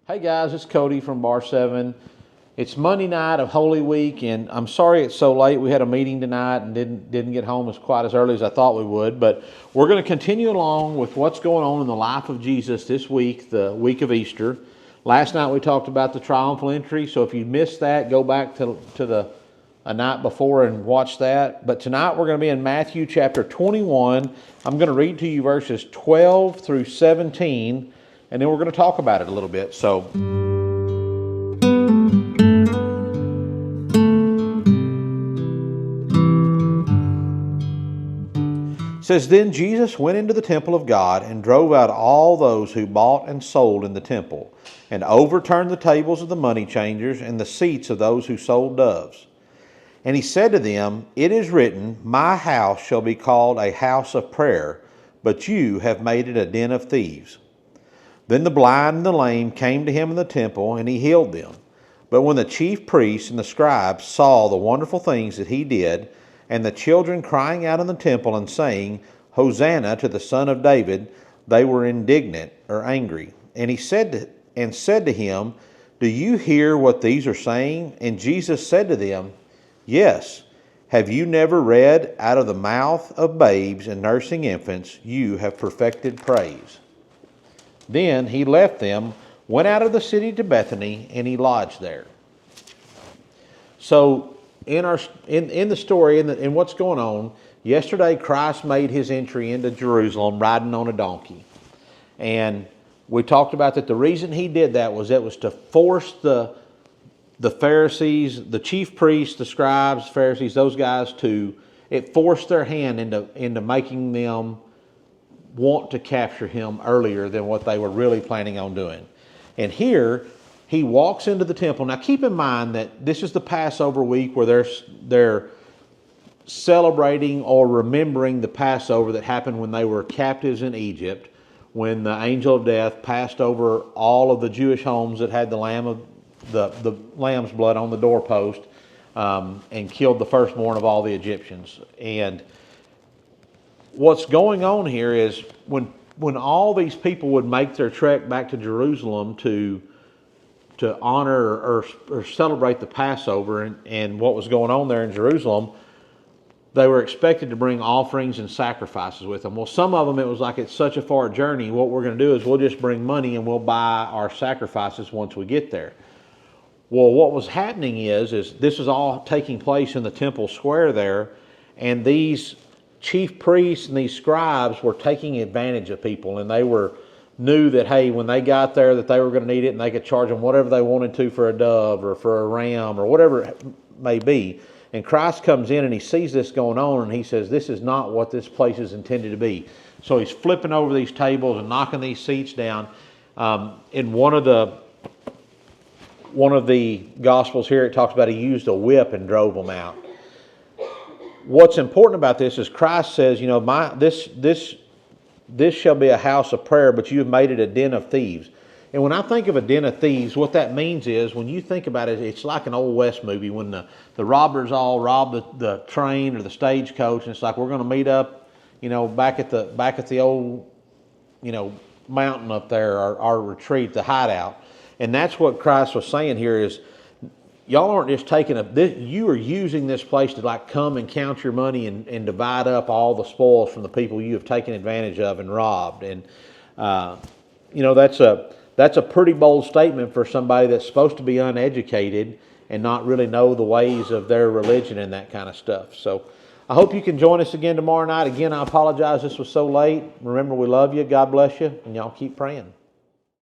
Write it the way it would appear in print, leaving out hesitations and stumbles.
Hey guys, it's Cody from Bar 7. It's Monday night of Holy Week, and I'm sorry it's so late. We had a meeting tonight and didn't get home quite as early as I thought we would. But we're going to continue along with what's going on in the life of Jesus this week, the week of Easter. Last night we talked about the triumphal entry, so if you missed that, go back to a night before and watch that. But tonight we're going to be in Matthew chapter 21. I'm going to read to you verses 12 through 17, and then we're going to talk about it a little bit. So, it says, Then Jesus went into the temple of God and drove out all those who bought and sold in the temple, and overturned the tables of the money changers and the seats of those who sold doves. And he said to them, It is written, My house shall be called a house of prayer, but you have made it a den of thieves. Then the blind and the lame came to him in the temple, and he healed them. But when the chief priests and the scribes saw the wonderful things that he did, and the children crying out in the temple and saying, Hosanna to the Son of David, they were indignant or angry. And he said to him, Do you hear what these are saying? And Jesus said to them, Yes. Have you never read, Out of the mouth of babes and nursing infants, you have perfected praise? Then he left them, went out of the city to Bethany, and he lodged there. So, in the story, in what's going on, yesterday Christ made his entry into Jerusalem riding on a donkey. And we talked about that the reason he did that was to force the Pharisees, the chief priests, the scribes, Pharisees, those guys it forced their hand into making them want to capture him earlier than what they were really planning on doing. And here, he walks into the temple. Now keep in mind that this is the Passover week where they're celebrating or remembering the Passover that happened when they were captives in Egypt, when the angel of death passed over all of the Jewish homes that had the lamb's blood on the doorpost and killed the firstborn of all the Egyptians. And what's going on here is when all these people would make their trek back to Jerusalem to honor or celebrate the Passover and what was going on there in Jerusalem, they were expected to bring offerings and sacrifices with them. Well, some of them, it was like, it's such a far journey. What we're going to do is we'll just bring money and we'll buy our sacrifices once we get there. Well, what was happening is this is all taking place in the temple square there, and these chief priests and these scribes were taking advantage of people, and they knew that, hey, when they got there that they were going to need it, and they could charge them whatever they wanted to for a dove or for a ram or whatever it may be. And Christ comes in and he sees this going on, and he says, this is not what this place is intended to be. So he's flipping over these tables and knocking these seats down. In one of the Gospels here, it talks about he used a whip and drove them out. What's important about this is Christ says, this shall be a house of prayer, but you have made it a den of thieves. And when I think of a den of thieves, what that means is, when you think about it, it's like an Old West movie when the robbers all rob the train or the stagecoach, and it's like, we're going to meet up, back at the old, mountain up there, our retreat, the hideout. And that's what Christ was saying here is, y'all aren't just you are using this place to come and count your money and divide up all the spoils from the people you have taken advantage of and robbed. And, that's a pretty bold statement for somebody that's supposed to be uneducated and not really know the ways of their religion and that kind of stuff. So I hope you can join us again tomorrow night. Again, I apologize this was so late. Remember, we love you. God bless you. And y'all keep praying.